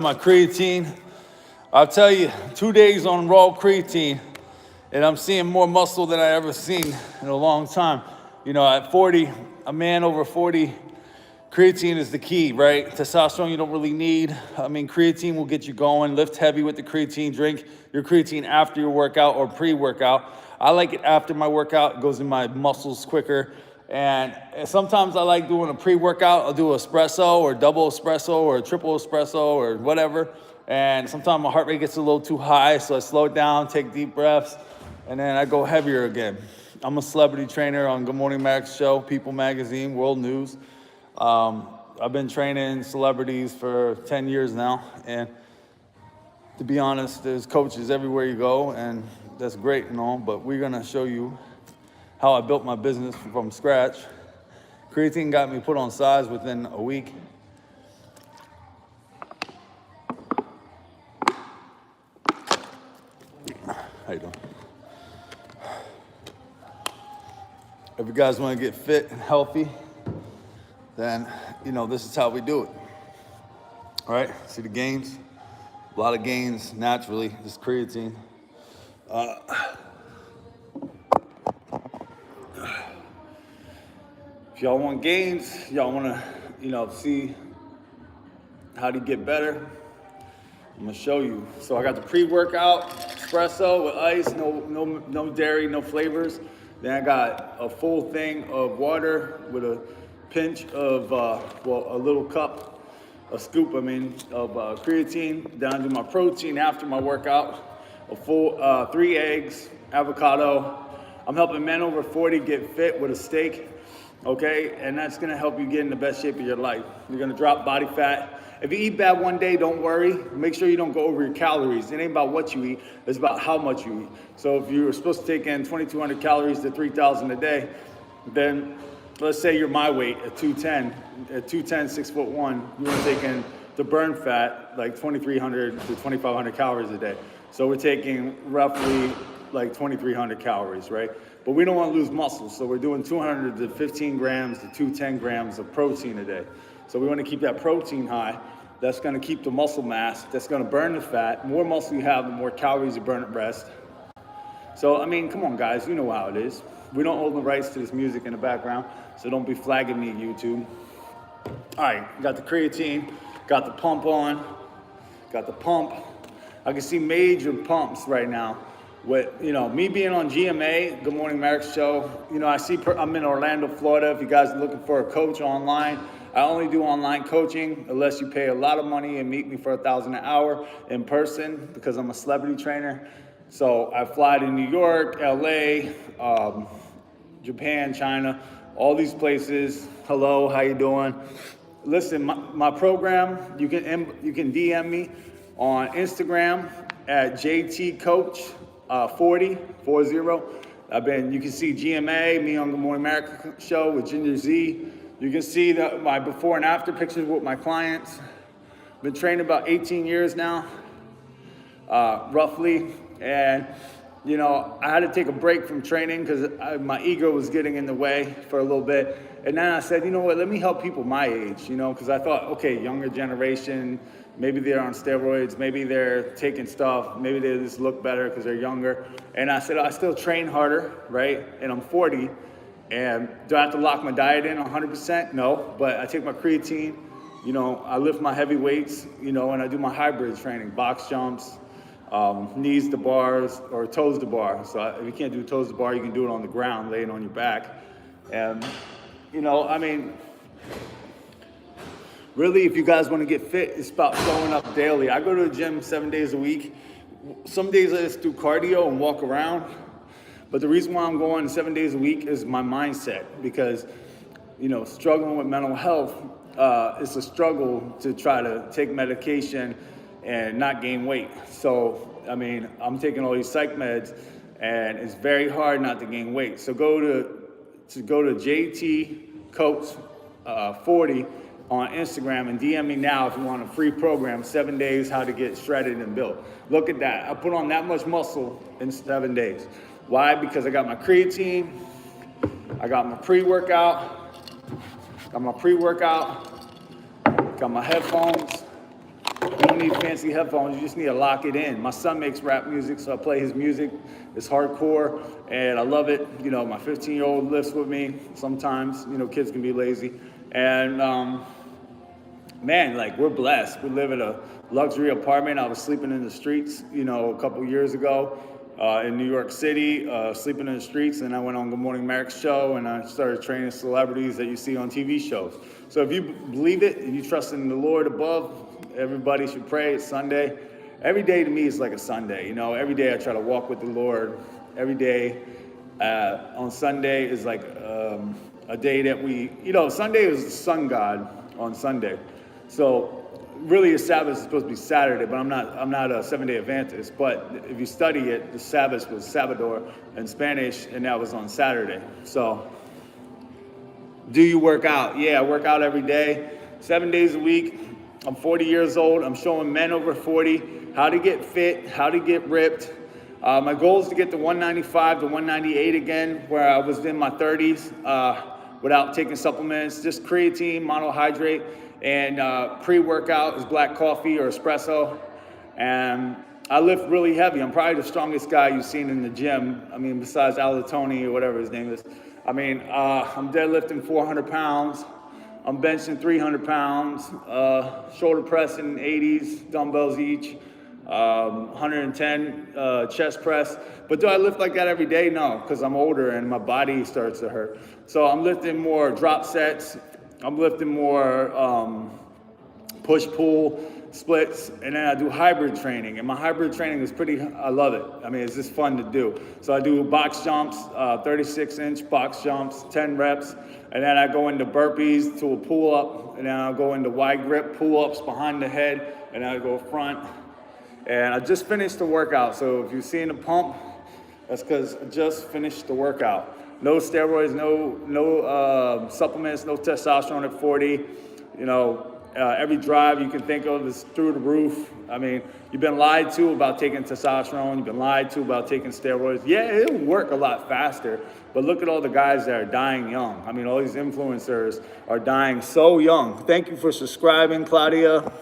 My creatine, I'll tell you, 2 days on raw creatine, and I'm seeing more muscle than I ever seen in a long time. You know, at 40, a man over 40, creatine is the key, right? Testosterone you don't really need. I mean, creatine will get you going. Lift heavy with the creatine. Drink your creatine after your workout or pre-workout. I like it after my workout. It goes in my muscles quicker. And sometimes I like doing a pre-workout. I'll do espresso or double espresso or triple espresso or whatever. And sometimes my heart rate gets a little too high, so I slow it down, take deep breaths, and then I go heavier again. I'm a celebrity trainer on Good Morning Max Show, People Magazine, World News. I've been training celebrities for 10 years now. And to be honest, there's coaches everywhere you go, and that's great and all, but we're gonna show you how I built my business from scratch. Creatine got me put on size within a week. How you doing? If you guys want to get fit and healthy, then, you know, this is how we do it. All right, see the gains? A lot of gains naturally, just creatine. If y'all want gains, y'all want to, you know, see how to get better, I'm gonna show you. So I got the pre-workout espresso with ice, no dairy, no flavors. Then I got a full thing of water with a pinch of, a little cup, a scoop, of creatine. Down to my protein after my workout, a full 3 eggs, avocado. I'm helping men over 40 get fit with a steak. Okay, and that's gonna help you get in the best shape of your life. You're gonna drop body fat. If you eat bad one day, don't worry. Make sure you don't go over your calories. It ain't about what you eat, it's about how much you eat. So if you're supposed to take in 2,200 calories to 3,000 a day, then let's say you're my weight at 210, 6'1", you wanna take in to burn fat like 2,300 to 2,500 calories a day. So we're taking roughly like 2,300 calories, right? But we don't want to lose muscle, so we're doing 200 to 15 grams to 210 grams of protein a day. So we want to keep that protein high. That's going to keep the muscle mass. That's going to burn the fat. The more muscle you have, the more calories you burn at rest. So, I mean, come on, guys. You know how it is. We don't own the rights to this music in the background, so don't be flagging me, YouTube. All right, got the creatine, got the pump on, got the pump. I can see major pumps right now. With, you know, me being on GMA, Good Morning Max Show, you know, I'm in Orlando, Florida. If you guys are looking for a coach online, I only do online coaching unless you pay a lot of money and meet me for $1,000 an hour in person because I'm a celebrity trainer. So I fly to New York, LA, Japan, China, all these places. Hello, how you doing? Listen, my program, you can DM me on Instagram at Jtcoach40. You can see GMA, me on Good Morning America Show with Ginger Z. You can see my before and after pictures with my clients. Been training about 18 years now, roughly. And, you know, I had to take a break from training because my ego was getting in the way for a little bit. And then I said, you know what, let me help people my age, you know, because I thought, okay, younger generation, maybe they're on steroids, maybe they're taking stuff, maybe they just look better because they're younger. And I said, I still train harder, right? And I'm 40. And do I have to lock my diet in 100%? No, but I take my creatine, you know, I lift my heavy weights, you know, and I do my hybrid training, box jumps, knees to bars or toes to bar. So if you can't do toes to bar, you can do it on the ground, laying on your back. And, you know, I mean, really, if you guys want to get fit, it's about showing up daily. I go to the gym 7 days a week. Some days I just do cardio and walk around. But the reason why I'm going 7 days a week is my mindset. Because, you know, struggling with mental health, it's a struggle to try to take medication and not gain weight. So, I mean, I'm taking all these psych meds, and it's very hard not to gain weight. So go to Jtcoach40 on Instagram and DM me now if you want a free program, 7 days, how to get shredded and built. Look at that. I put on that much muscle in 7 days. Why? Because I got my creatine, I got my pre-workout, got my headphones, You don't need fancy headphones. You just need to lock it in. My son makes rap music, so I play his music. It's hardcore, and I love it. You know, my 15-year-old lifts with me. Sometimes, you know, kids can be lazy. And, man, like, we're blessed. We live in a luxury apartment. I was sleeping in the streets, you know, a couple years ago in New York City, sleeping in the streets. And I went on Good Morning America's show, and I started training celebrities that you see on TV shows. So if you believe it and you trust in the Lord above, everybody should pray. It's Sunday. Every day to me is like a Sunday. You know, every day I try to walk with the Lord. Every day on Sunday is like a day that we, you know, Sunday is the sun god on Sunday. So really, the Sabbath is supposed to be Saturday, but I'm not a Seventh-day Adventist. But if you study it, the Sabbath was Sabador in Spanish, and that was on Saturday. So, do you work out? Yeah, I work out every day, 7 days a week. I'm 40 years old. I'm showing men over 40 how to get fit, how to get ripped. My goal is to get to 195 to 198 again, where I was in my 30s without taking supplements, just creatine, monohydrate. And pre-workout is black coffee or espresso. And I lift really heavy. I'm probably the strongest guy you've seen in the gym. I mean, besides Alatoni or whatever his name is. I mean, I'm deadlifting 400 pounds. I'm benching 300 pounds, shoulder pressing 80s, dumbbells each, 110 chest press. But do I lift like that every day? No, because I'm older and my body starts to hurt. So I'm lifting more drop sets. I'm lifting more push-pull splits, and then I do hybrid training. And my hybrid training is I love it. I mean, it's just fun to do. So I do box jumps, 36-inch box jumps, 10 reps, and then I go into burpees to a pull-up, and then I'll go into wide grip pull-ups behind the head, and then I go front. And I just finished the workout, so if you're seeing the pump, that's because I just finished the workout. No steroids, no supplements, no testosterone at 40. You know, every drive you can think of is through the roof. I mean, you've been lied to about taking testosterone. You've been lied to about taking steroids. Yeah, it'll work a lot faster, but look at all the guys that are dying young. I mean, all these influencers are dying so young. Thank you for subscribing, Claudia.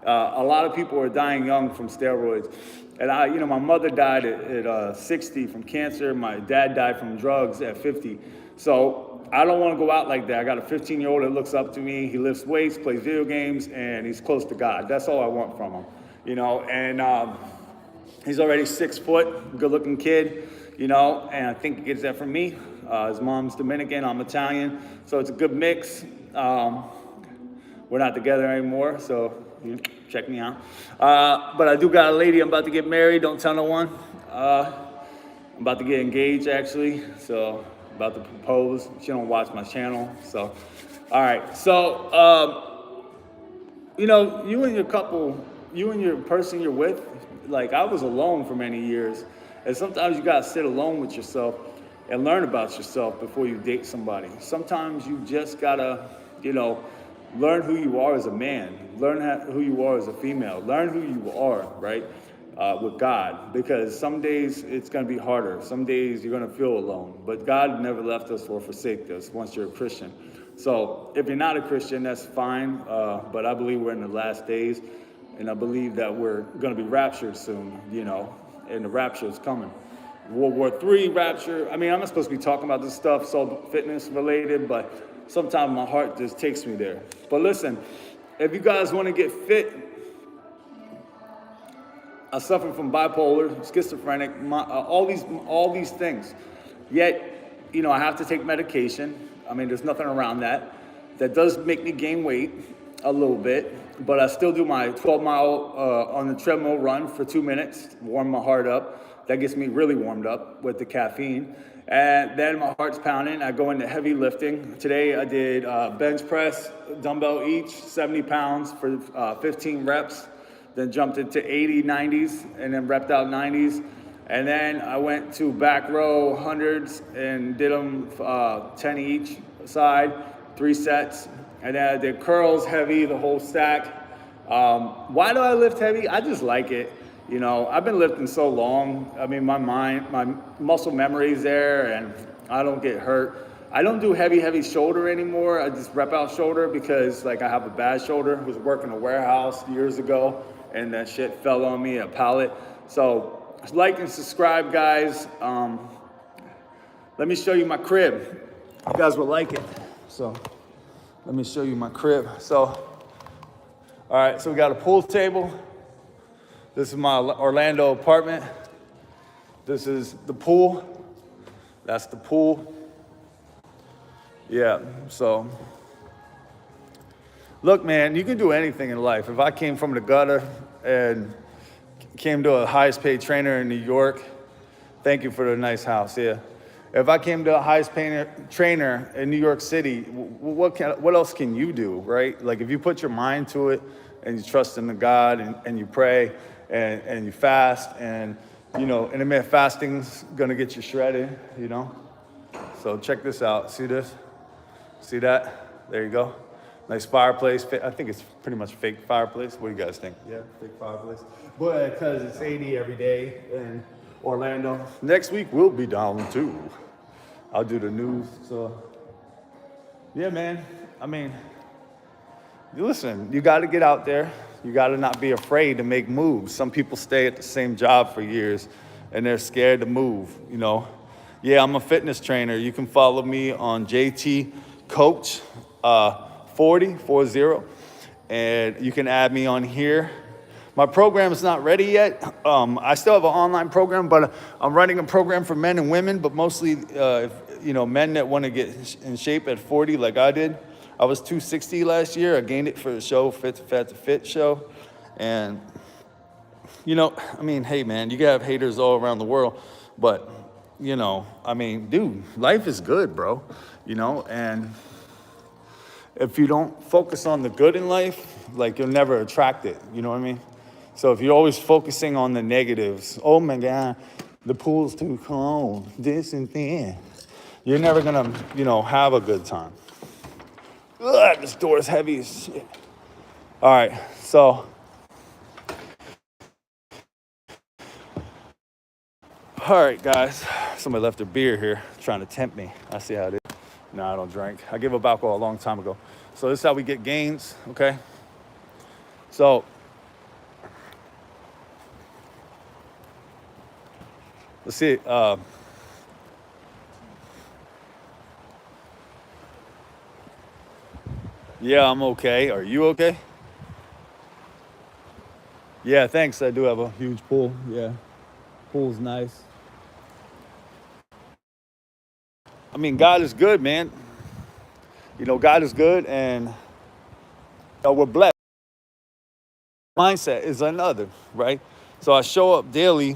A lot of people are dying young from steroids. And my mother died at 60 from cancer. My dad died from drugs at 50. So I don't want to go out like that. I got a 15-year-old that looks up to me. He lifts weights, plays video games, and he's close to God. That's all I want from him, you know. And he's already 6 foot, good-looking kid, you know. And I think he gets that from me. His mom's Dominican, I'm Italian, so it's a good mix. We're not together anymore, so you check me out. But I do got a lady. I'm about to get married. Don't tell no one. I'm about to get engaged, actually. So about to propose. She don't watch my channel. So, all right. So, you know, you and your person you're with, like I was alone for many years. And sometimes you got to sit alone with yourself and learn about yourself before you date somebody. Sometimes you just got to, you know, learn who you are as a man, learn who you are as a female, learn who you are, right, with God. Because some days it's going to be harder. Some days you're going to feel alone. But God never left us or forsake us once you're a Christian. So if you're not a Christian, that's fine. But I believe we're in the last days. And I believe that we're going to be raptured soon, you know, and the rapture is coming. World War III rapture. I mean, I'm not supposed to be talking about this stuff, so fitness related, but sometimes my heart just takes me there. But listen, if you guys want to get fit, I suffer from bipolar, schizophrenic, all these things. Yet, you know, I have to take medication. I mean, there's nothing around that. That does make me gain weight a little bit, but I still do my 12-mile on the treadmill run for 2 minutes, warm my heart up. That gets me really warmed up with the caffeine. And then my heart's pounding. I go into heavy lifting. Today I did bench press, dumbbell each, 70 pounds for 15 reps. Then jumped into 80, 90s, and then repped out 90s. And then I went to back row 100s and did them 10 each side, 3 sets. And then I did curls heavy, the whole stack. Why do I lift heavy? I just like it. You know, I've been lifting so long. I mean, my muscle memory is there, and I don't get hurt. I don't do heavy shoulder anymore. I just rep out shoulder because like I have a bad shoulder. I was working a warehouse years ago and that shit fell on me, a pallet. So like and subscribe, guys. Let me show you my crib. You guys will like it. So let me show you my crib. So, all right, so we got a pool table. This is my Orlando apartment. This is the pool. That's the pool. Yeah, so. Look, man, you can do anything in life. If I came from the gutter and came to a highest paid trainer in New York, thank you for the nice house, yeah. If I came to a highest paid trainer in New York City, what else can you do, right? Like if you put your mind to it and you trust in the God and you pray and you fast and, you know, intermittent fasting's gonna get you shredded, you know? So check this out, see this? See that? There you go. Nice fireplace. I think it's pretty much fake fireplace. What do you guys think? Yeah, fake fireplace. But because it's 80 every day in Orlando. Next week we'll be down too. I'll do the news. So yeah, man. I mean, listen, you got to get out there. You got to not be afraid to make moves. Some people stay at the same job for years and they're scared to move, you know. Yeah, I'm a fitness trainer. You can follow me on Jtcoach40, and you can add me on here. My program is not ready yet. I still have an online program, but I'm running a program for men and women, but mostly, men that want to get in shape at 40 like I did. I was 260 last year. I gained it for the show, Fit to Fat to Fit show. And, hey, man, you can have haters all around the world, but, dude, life is good, bro, and if you don't focus on the good in life, like you'll never attract it, you know what I mean? So if you're always focusing on the negatives, oh my God, the pool's too cold, this and that, you're never gonna, have a good time. Ugh, this door is heavy as shit. All right, so. All right, guys, somebody left their beer here trying to tempt me. I see how it is. No, I don't drink. I gave up alcohol a long time ago. So this is how we get gains, okay? So, let's see. Yeah, I'm okay. Are you okay? Yeah, thanks. I do have a huge pool. Yeah, pool's nice. I mean, God is good, man. God is good, and we're blessed. Mindset is another, right? So I show up daily.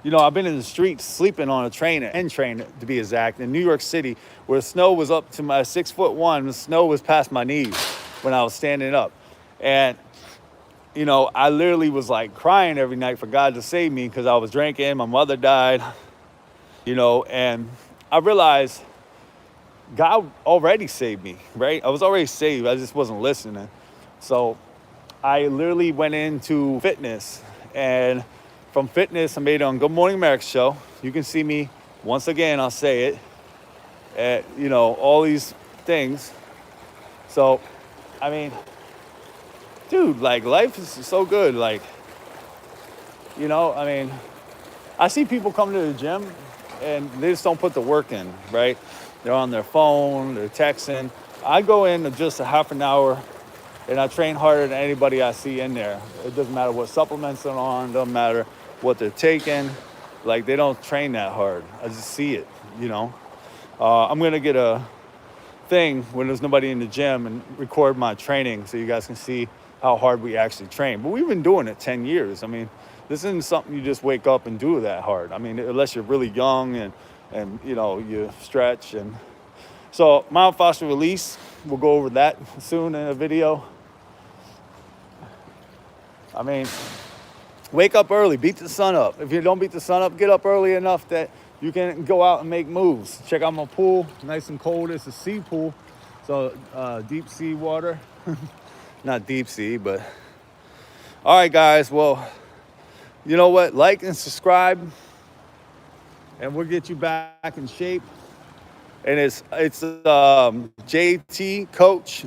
I've been in the streets sleeping on a train to be exact, in New York City, where the snow was up to my 6'1", the snow was past my knees when I was standing up. And, I literally was like crying every night for God to save me because I was drinking, my mother died, and I realized God already saved me, right? I was already saved, I just wasn't listening. So I literally went into fitness, and from fitness, I made it on Good Morning America show. You can see me, once again, I'll say it, at, all these things. So, dude, like, life is so good. Like, I see people come to the gym and they just don't put the work in, right? They're on their phone, they're texting. I go in just a half an hour and I train harder than anybody I see in there. It doesn't matter what supplements they're on, doesn't matter what they're taking. Like, they don't train that hard. I just see it, I'm gonna get a thing when there's nobody in the gym and record my training so you guys can see how hard we actually train. But we've been doing it 10 years. This isn't something you just wake up and do that hard. Unless you're really young and you stretch. And so myofascial release, we'll go over that soon in a video. Wake up early, beat the sun up. If you don't beat the sun up, get up early enough that you can go out and make moves. Check out my pool, nice and cold. It's a sea pool, so deep sea water. Not deep sea, but. All right, guys, well, you know what? Like and subscribe. and we'll get you back in shape. And it's JT Coach.